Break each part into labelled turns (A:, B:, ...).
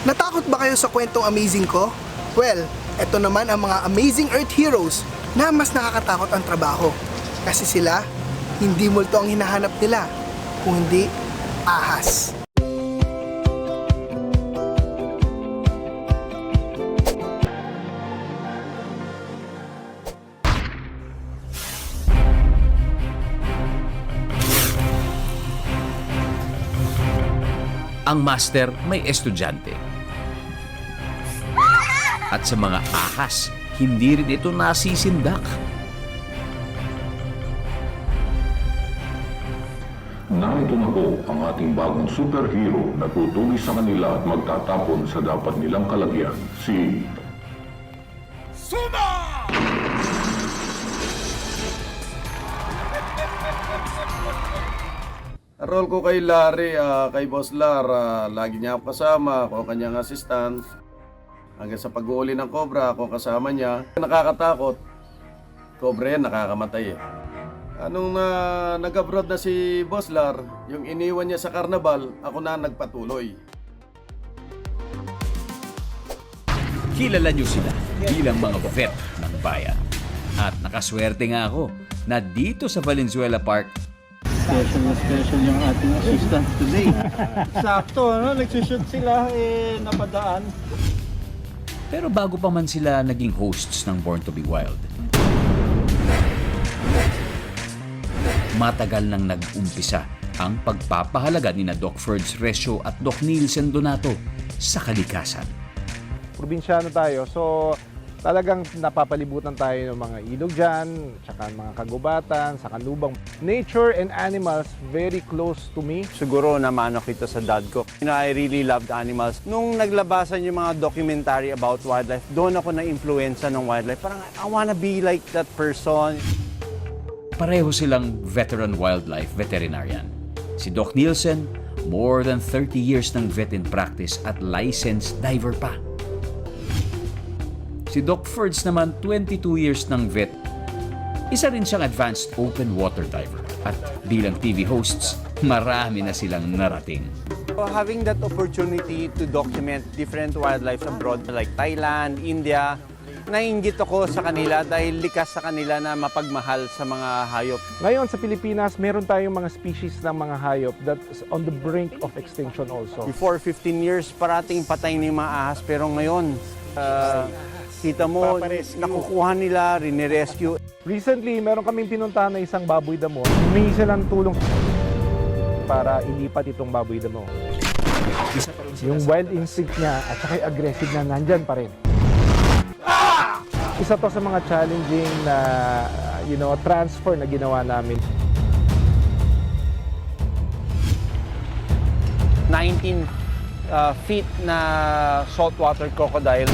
A: Natakot ba kayo sa kwentong amazing ko? Well, eto naman ang mga amazing Earth heroes na mas nakakatakot ang trabaho. Kasi sila, hindi multo ang hinahanap nila, kung hindi ahas.
B: Ang master may estudyante. At sa mga ahas, hindi rin ito nasisindak.
C: Narito na po ang ating bagong superhero na tutugis sa kanila at magtatapon sa dapat nilang kalagyan, si
D: Role ko kay Larry, kay Boss Lar, lagi niya ako kasama, ako kanyang assistant. Hanggang sa pag-uuli ng Cobra, ako kasama niya. Nakakatakot, Cobra yan, nakakamatay eh. Anong nag-abroad na si Boss Lar, yung iniwan niya sa karnabal, ako na nagpatuloy.
B: Kilala niyo sila bilang mga vet ng bayan. At nakaswerte nga ako na dito sa Valenzuela Park,
E: Special yung ating assistant today. Sakto, no? Nagsushoot sila, napadaan.
B: pero bago pa man sila naging hosts ng Born to be Wild, matagal nang nag-umpisa ang pagpapahalaga ni Doc Ferds Resio at Doc Nielsen Donato sa kalikasan.
F: Probinsyano tayo, so talagang napapalibutan tayo ng mga ilog dyan, tsaka mga kagubatan, sa kanlubang. Nature and animals very close to me.
E: Siguro namano kita sa dad ko. I really loved animals. Nung naglabasan yung mga documentary about wildlife, doon ako na-influensya ng wildlife. Parang I wanna be like that person.
B: Pareho silang veteran wildlife veterinarian. Si Doc Nielsen, more than 30 years ng vet in practice at licensed diver pa. Si Doc Ferds naman, 22 years ng vet. Isa rin siyang advanced open water diver. At bilang TV hosts, marami na silang narating.
E: So, having that opportunity to document different wildlife abroad like Thailand, India, nainggit ako sa kanila dahil likas sa kanila na mapagmahal sa mga hayop.
F: Ngayon sa Pilipinas, meron tayong mga species ng mga hayop that's on the brink of extinction also.
E: Before 15 years, parating patay ng mga ahas. Pero ngayon, kita mo, nakukuha nila, rinirescue.
F: Recently, meron kaming pinuntahan na isang baboy damo. Humingi silang tulong para ilipat itong baboy damo. Yung wild instinct niya at saka yung aggressive na nandyan pa rin. Isa to sa mga challenging na transfer na ginawa namin.
E: 19 feet na saltwater crocodile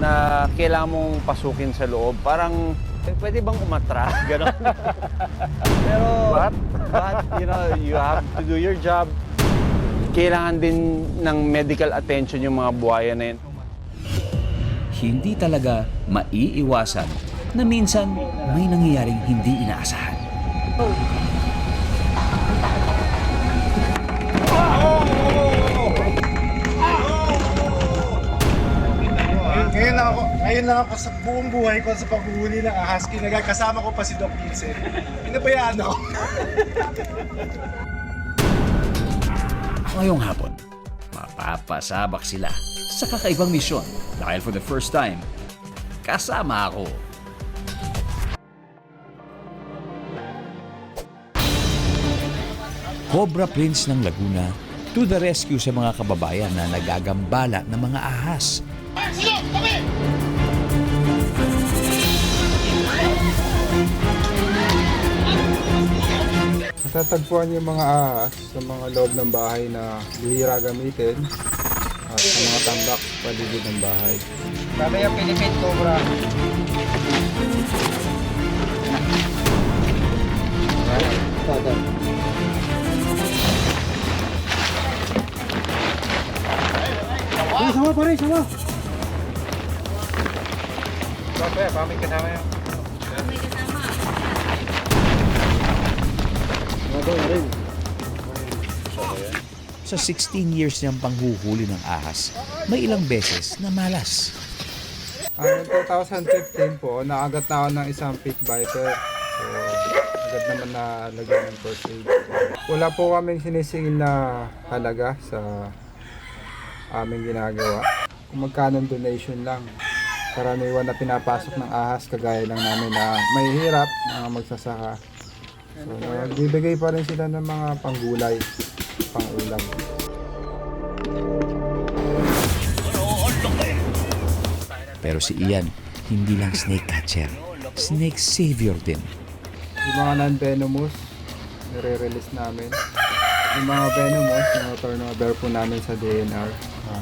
E: na kailangan mong pasukin sa loob. Parang, pwede bang umatra? Ganon. Pero, but, you have to do your job. Kailangan din ng medical attention yung mga buhaya na yun.
B: Hindi talaga maiiwasan na minsan may nangyayaring hindi inaasahan.
G: Ngayon lang ako sa buong buhay ko sa paghuhuli ng ahas, kasama ko pa si Doc Nielsen. Pinabayaan ako.
B: Ngayong hapon, mapapasabak sila sa kakaibang misyon dahil for the first time, kasama ako. Cobra Prince ng Laguna to the rescue sa mga kababayan na nagagambala ng mga ahas.
H: Natatagpuan yung mga ahas sa mga loob ng bahay na bihira gamitin at sa mga tambak sa paligid ng bahay.
G: Sabi yung Philippine Cobra.
H: Sama pa rin, sama!
G: Siyempre, pamig kasama yun.
H: Nado na rin.
B: Sa 16 years niyang panghuhuli ng ahas, may ilang beses na malas.
H: Noong 2015 po, nakagat na ako ng isang pit viper. So, agad naman na lagyan ng first aid. Wala po kaming sinisingil na halaga sa aming ginagawa. Kung magkano donation lang. Karaniwan na pinapasok ng ahas, kagaya lang namin na may hirap, mga magsasaka. So, nagbibigay pa rin sila ng mga panggulay, pangulam.
B: Pero si Ian, hindi lang snake catcher, snake savior din.
H: Yung mga non-venomous, nire-release namin. Yung mga venomous, mga turnover po namin sa DNR.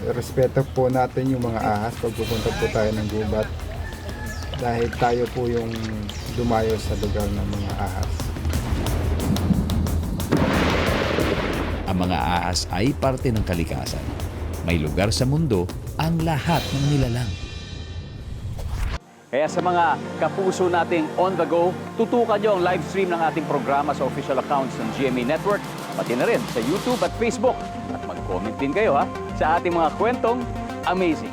H: Irespeto po natin yung mga ahas pag pupunta po tayo ng gubat. Dahil tayo po yung dumayo sa lugar ng mga ahas.
B: Ang mga ahas ay parte ng kalikasan. May lugar sa mundo ang lahat ng nilalang.
E: Kaya sa mga kapuso nating on the go, tutukan nyo ang live stream ng ating programa sa official accounts ng GMA Network, pati na rin sa YouTube at Facebook. At mag-comment din kayo sa ating mga kwentong amazing.